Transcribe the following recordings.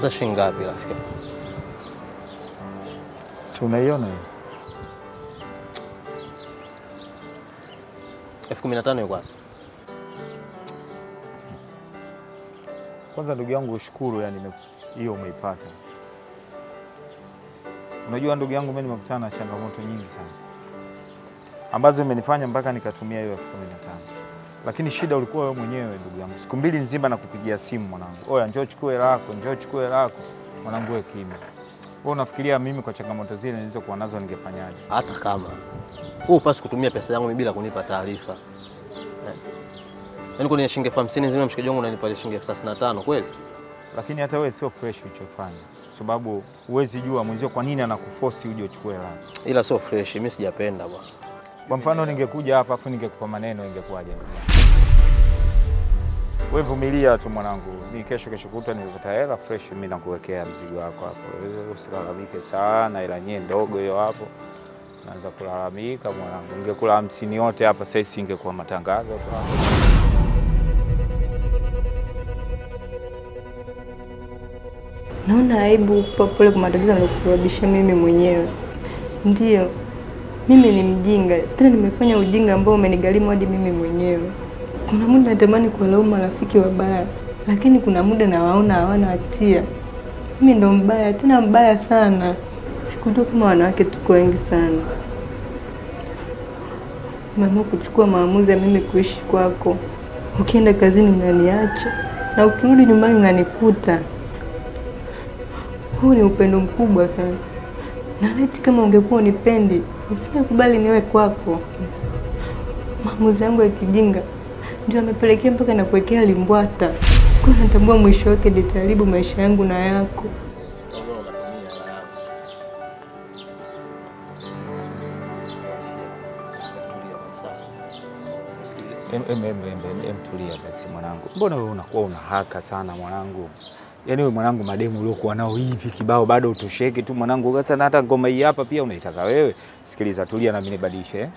Sasa shilingi ngapi rafiki? Si unaiona hiyo? 15,000 yuko wapi? Kwanza ndugu yangu ushukuru, yani hiyo umeipata. Unajua ndugu yangu, mimi nimekutana na changamoto nyingi sana ambazo imenifanya mpaka nikatumia hiyo 15,000. Lakini shida ulikuwa wewe mwenyewe ndugu yangu. Siku mbili nzima nakupigia simu mwanangu. Oya, njoo chukue hela yako, njoo chukue hela yako. Mwanangu wewe kimya. Wewe unafikiria mimi kwa changamoto zile nilizokuwa nazo ningefanyaje? Hata kama wewe upasi kutumia pesa yangu bila kunipa taarifa. Yaani kwenye shilingi 50,000 nzima mshikaji wangu unanipa shilingi 35,000 kweli? Lakini hata wewe sio fresh ulichofanya. Sababu huwezi jua mwenzio kwa nini anakuforce uje uchukue hela. Ila sio fresh, mimi sijapenda bwana. Kwa mfano ningekuja hapa afu ningekupa maneno ingekuwaje? Wewe vumilia tu mwanangu. Ni kesho kutwa nilipata hela fresh, mimi nakuwekea mzigo wako hapo. Usilalamike sana, ila nyenye ndogo hiyo hapo. Naanza kulalamika mwanangu. Ningekula 50 yote hapa sasa isingekuwa matangazo tu. Naona aibu kupa pole kwa matatizo niliyokusababisha mimi mwenyewe. Ndiyo, mimi ni mjinga. Tena nimefanya ujinga ambao umenigharimu hadi mimi mwenyewe. Kuna muda natamani kuwalaumu marafiki wabaya, lakini kuna muda nawaona hawana hatia. Mimi ndo mbaya, tena mbaya sana. Sikujua kama wanawake tuko wengi sana. Mama kuchukua maamuzi ya mimi kuishi kwako. Ukienda kazini unaniacha na ukirudi nyumbani unanikuta. Huu ni upendo mkubwa sana. Na laiti kama ungekuwa unipendi, usingekubali niwe kwako. Maamuzi yangu ya kijinga ndio amepelekea mpaka na kuwekea limbwata. Sikuwa natambua mwisho wake nitaharibu maisha yangu na yako. Tulia basi mwanangu. Mbona wewe unakuwa una haka sana mwanangu? Yaani wewe mwanangu, mademu uliokuwa nao hivi kibao bado utosheki tu mwanangu. Sasa hata ngoma hii hapa pia unaitaka wewe. Sikiliza, tulia na mimi nibadilishe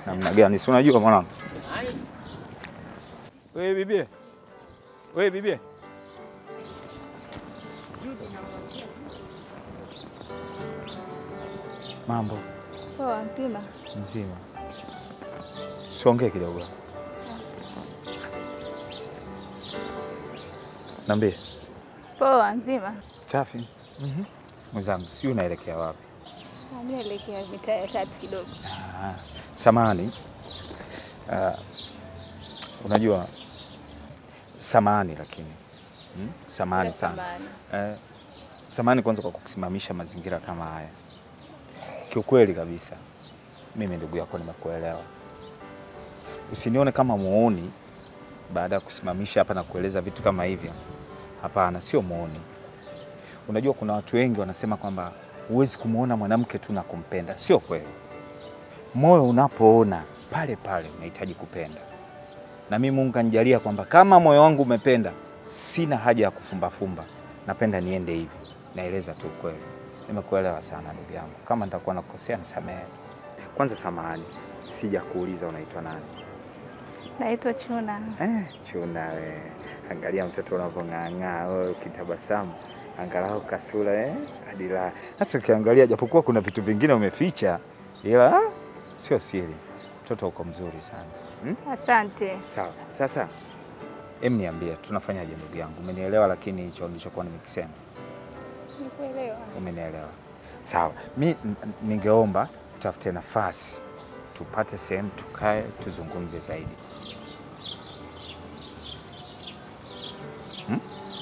namna gani? Si unajua mwanangu. Wewe bibie. Wewe bibie. Mambo. Poa, mzima. Mzima. Songe kidogo. Niambie. Poa, mzima. Safi. Mwenzangu, si unaelekea wapi? Mimi naelekea mitaa ya kati kidogo. Samahani. Unajua samahani lakini. Samahani sana. Samahani kwanza kwa kusimamisha mazingira kama haya. Kiukweli kabisa, mimi ndugu yako nimekuelewa. Usinione kama muoni baada ya kusimamisha hapa na kueleza vitu kama hivyo. Hapana, sio muoni. Unajua kuna watu wengi wanasema kwamba huwezi kumuona mwanamke tu na kumpenda. Sio kweli. Moyo unapoona pale pale unahitaji kupenda. Na mimi Mungu kanijalia kwamba kama moyo wangu umependa, sina haja ya kufumba. Napenda niende hivi. Naeleza tu kweli. Nimekuelewa sana ndugu yangu. Kama nitakuwa nakukosea nisamehe. Kwanza samahani, sijakuuliza unaitwa nani? Naitwa Chuna. Chuna we. Angalia mtoto unavyong'aa wewe ukitabasamu. Angalau kasura hadi la. Hata ukiangalia japokuwa kuna vitu vingine umeficha, ila sio siri. Mtoto uko mzuri sana. Asante. Sawa. Sasa niambie tunafanyaje ndugu yangu? Umenielewa lakini hicho nilichokuwa nimekisema. Nikuelewa. Umenielewa. Sawa. Mimi ningeomba tafute nafasi tupate sehemu tukae tuzungumze zaidi.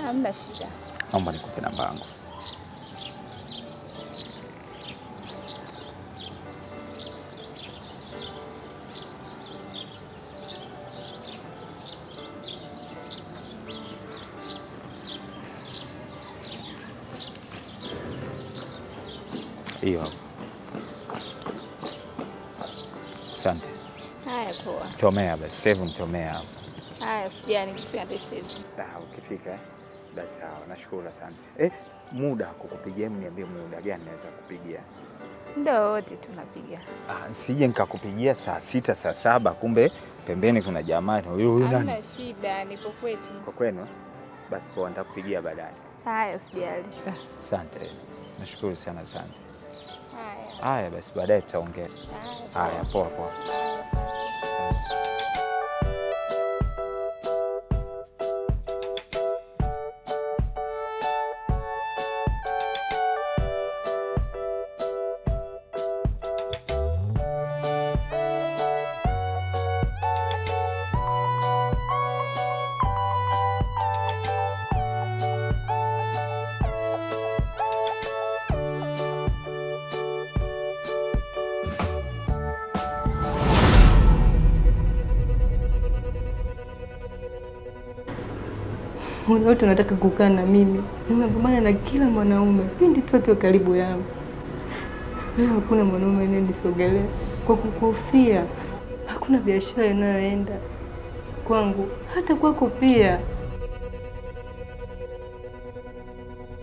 Hamna shida. Naomba nikupe namba yangu. Hiyo. Asante. Haya poa. Tomea basi, save mtomea hapo. Haya sijani kufika save. Ukifika basi sawa, nashukuru sana. Muda kukupigia, niambie muda gani naweza kupigia? Ndio wote tunapiga. Sije nikakupigia saa 6 saa 7 kumbe pembeni kuna jamaa huyo nani? Hamna shida, niko kwetu. Kwa kwenu? Basi poa, nitakupigia baadaye. Haya, usijali. Asante. Nashukuru sana, asante. Haya. Haya basi baadaye tutaongea. Haya, poa poa. Muda wote unataka kukaa na mimi, nimegombana na kila mwanaume pindi tu akiwa karibu yangu. Leo hakuna mwanaume anayenisogelea kwa kuhofia. Hakuna biashara inayoenda kwangu, hata kwako pia.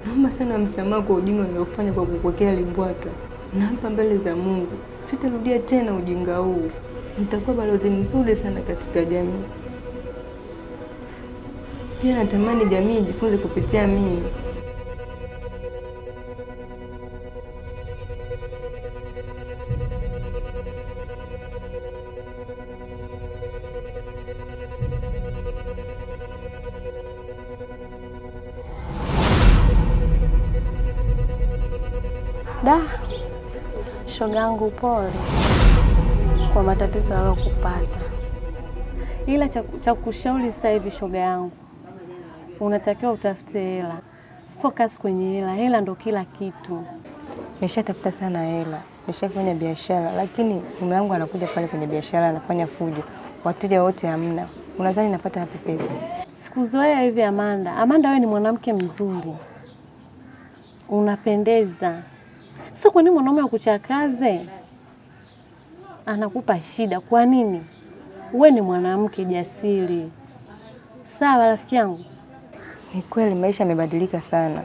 Naomba sana msamaha kwa ujinga niliofanya kwa kukuwekea limbwata. Naapa mbele za Mungu sitarudia tena ujinga huu. Nitakuwa balozi mzuri sana katika jamii. Pia natamani jamii ijifunze kupitia mimi. Da, shogangu, pole kwa matatizo aliyokupata, ila cha kushauri sasa hivi, shoga yangu, unatakiwa utafute hela. Focus kwenye hela. Hela ndo kila kitu. Nishatafuta sana hela, nishafanya biashara, lakini mume wangu anakuja pale kwenye biashara anafanya fujo. Wateja wote hamna. Unadhani napata wapi pesa? Sikuzoea hivi Amanda. Amanda, wewe ni mwanamke mzuri, unapendeza. Sasa kwa nini mwanaume akuchakaze? Anakupa shida kwa nini? Wewe ni mwanamke jasiri. Sawa rafiki yangu? Ni kweli maisha yamebadilika sana.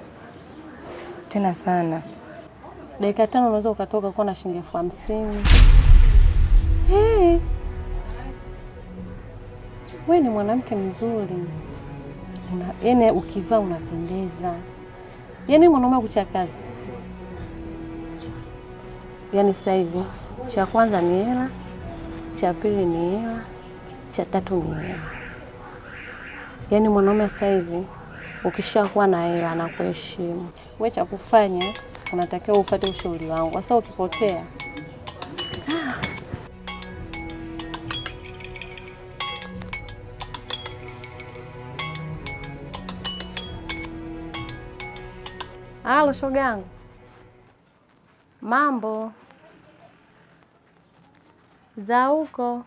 Tena sana. Dakika 5 unaweza ukatoka kwa na shilingi 50,000. Hey. Wewe ni mwanamke mzuri. Yaani ukivaa unapendeza. Yaani mwanaume akuchakaza. Yaani sasa hivi cha kwanza ni hela, cha pili ni hela, cha tatu ni hela. Yaani mwanaume sasa hivi ukishakuwa na hela anakuheshimu. Wewe cha kufanya unatakiwa upate ushauri wangu. Sasa ukipotea halo shogangu. Mambo za huko?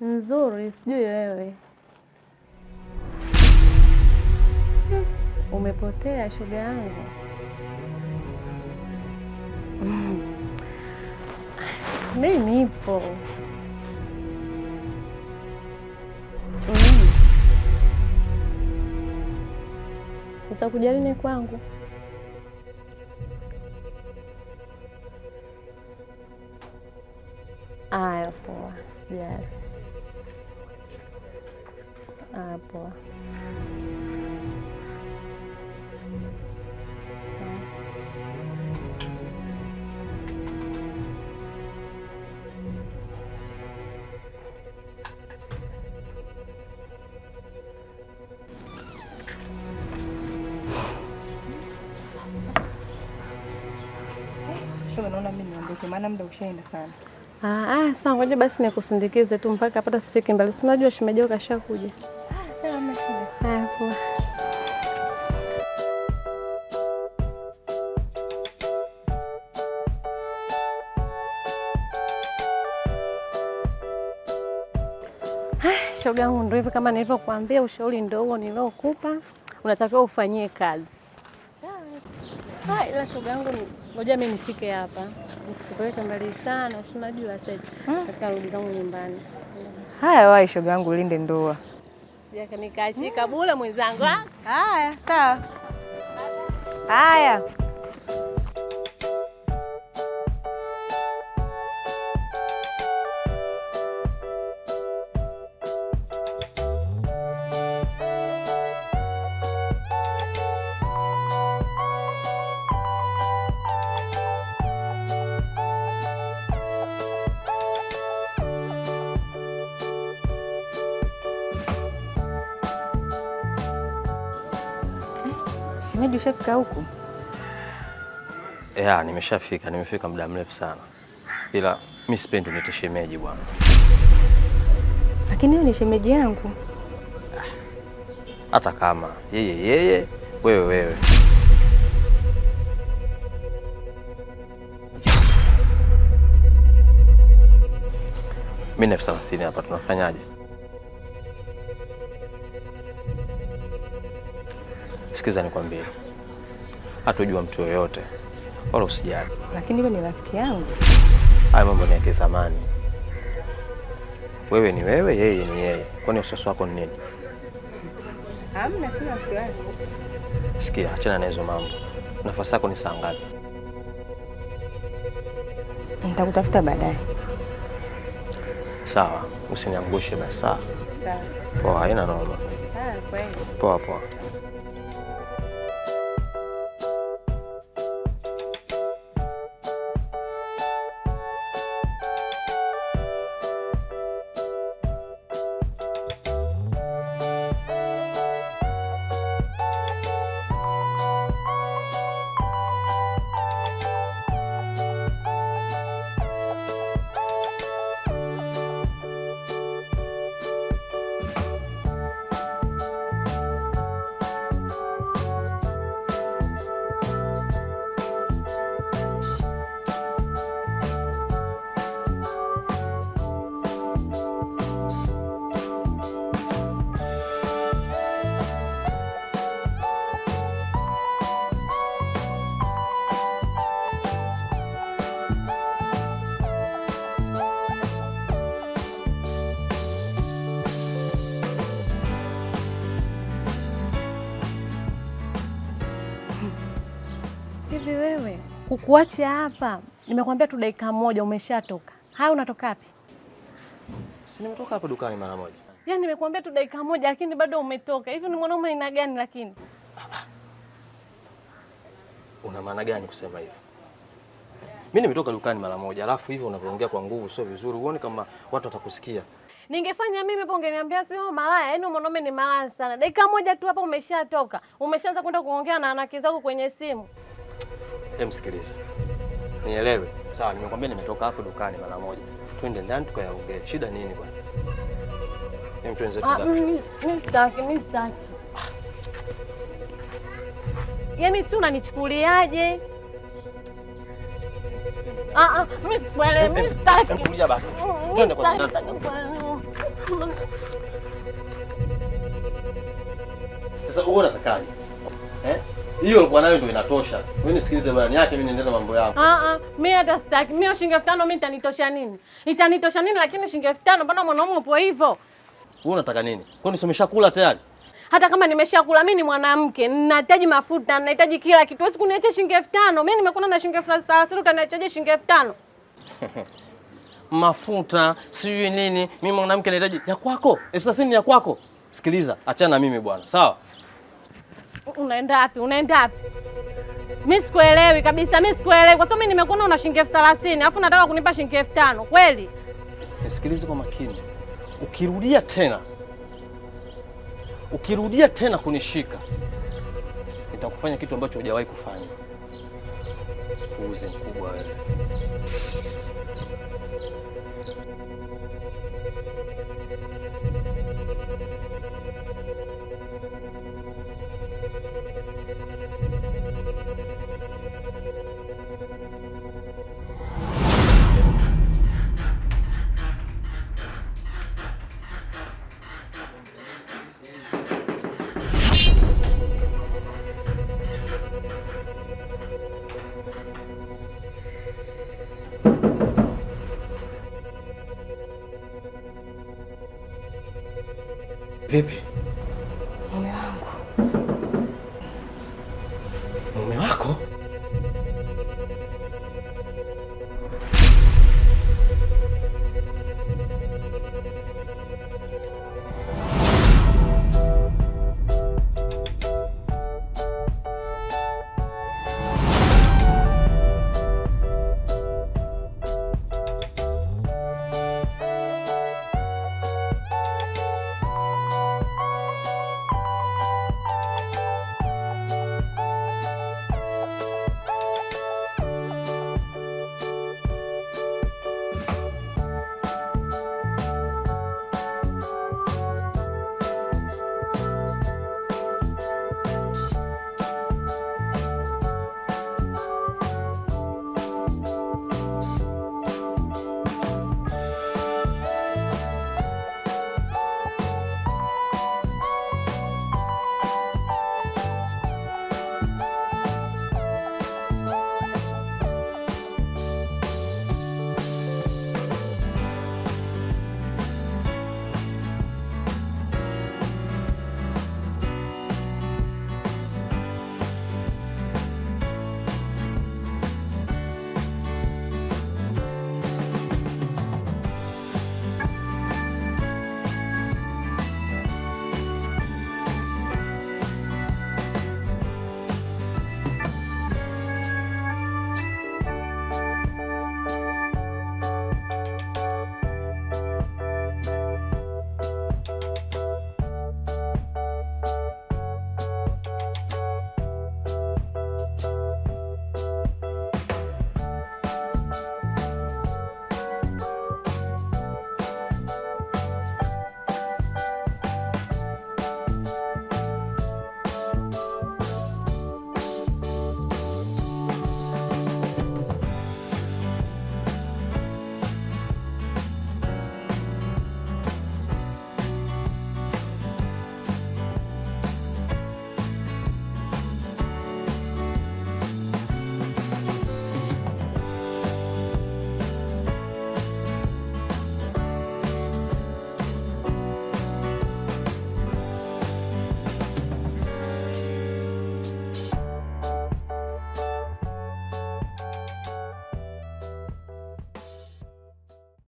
Nzuri, sijui wewe. Umepotea shoga yangu. Mimi nipo. Utakuja lini kwangu? Aya, poa, sijali. Aya, poa. Shoga, naona mimi niondoke maana muda ushaenda sana. Sawa, ngoja basi nikusindikize tu mpaka hapa sifiki mbali. Si unajua shemeji yako kashakuja. Sawa, hamna shida. Haya, poa. Shoga yangu, ndio hivyo kama nilivyokuambia, ushauri ndio huo niliokupa. Unatakiwa ufanyie kazi. Sawa. Ila shoga yangu, ngoja mimi nifike hapa. Nisikupeleke mbali sana, si unajua sasa katika rudi zangu nyumbani. Haya, wahi shoga yangu, ulinde ndoa. Sijaka nikaachika bure mwenzangu. Haya, sawa. Haya. Shemeji, ushafika huku? Ya, nimefika muda mrefu sana. Ila mimi sipendi unite shemeji bwana. Lakini wewe ni shemeji yangu. Hata kama yeye wewe. Mimi na 30 hapa tunafanyaje? Sikiza nikwambie. Hatojua mtu yoyote. Wala usijali. Lakini wewe ni rafiki yangu. Haya mambo ni ya kizamani. Wewe ni wewe, yeye ni yeye. Kwani usasi wako ni nini? Hamna, sina wasiwasi. Sikia, achana na hizo mambo. Nafasi yako ni saa ngapi? Nitakutafuta baadaye. Sawa, usiniangushe basi. Sawa. Sawa. Poa, haina noma. Kweli. Poa. Hivi wewe kukuacha hapa, nimekwambia tu dakika moja umeshatoka. Haya, unatoka wapi? Si nimetoka hapa dukani mara moja. Yaani nimekwambia tu dakika moja lakini bado umetoka. Hivi ni mwanaume aina gani lakini? Una maana gani kusema hivyo? Mimi nimetoka dukani mara moja, alafu hivyo unavyoongea kwa nguvu sio vizuri. Uone kama watu watakusikia. Ningefanya mimi hapo ungeniambia sio malaya. Yaani mwanaume ni malaya sana. Dakika moja tu hapa umeshatoka. Umeshaanza kwenda kuongea na wanawake zako kwenye simu. Msikilize. Nielewe. Sawa, nimekwambia nimetoka hapo dukani mara moja. Twende ndani tukayaongee. Shida nini bwana? Mtu wenzetu mimi sitaki. Yaani si unanichukuliaje? Mimi sitaki. Tulia basi. Twende kwa ndani. Sasa wewe unatakaje? Hiyo ulikuwa nayo ndio inatosha. Wewe nisikilize bwana, niache mimi niendelee na mambo yangu. Mimi hata sitaki. Mimi shilingi 5000 mimi itanitosha nini? Itanitosha nini lakini shilingi 5000 mbona mwanaume upo hivyo? Wewe unataka nini? Kwani umeshakula tayari? Hata kama nimeshakula, mimi ni mwanamke, ninahitaji mafuta, ninahitaji kila kitu. Huwezi kuniacha shilingi 5000. Mimi nimekuna na shilingi 3000, utaniachaje shilingi 5000? Mafuta, sijui nini. Mimi mwanamke nahitaji ya kwako. 3000 ni ya kwako. Sikiliza, achana na mimi bwana. Sawa? Unaenda wapi? Mimi sikuelewi kabisa, kwa sababu mimi nimekuona una shilingi 30,000, alafu nataka kunipa shilingi 5000, kweli? Nisikilize kwa makini. Ukirudia tena kunishika, nitakufanya kitu ambacho hujawahi kufanya. Uuze mkubwa wewe. Vipi?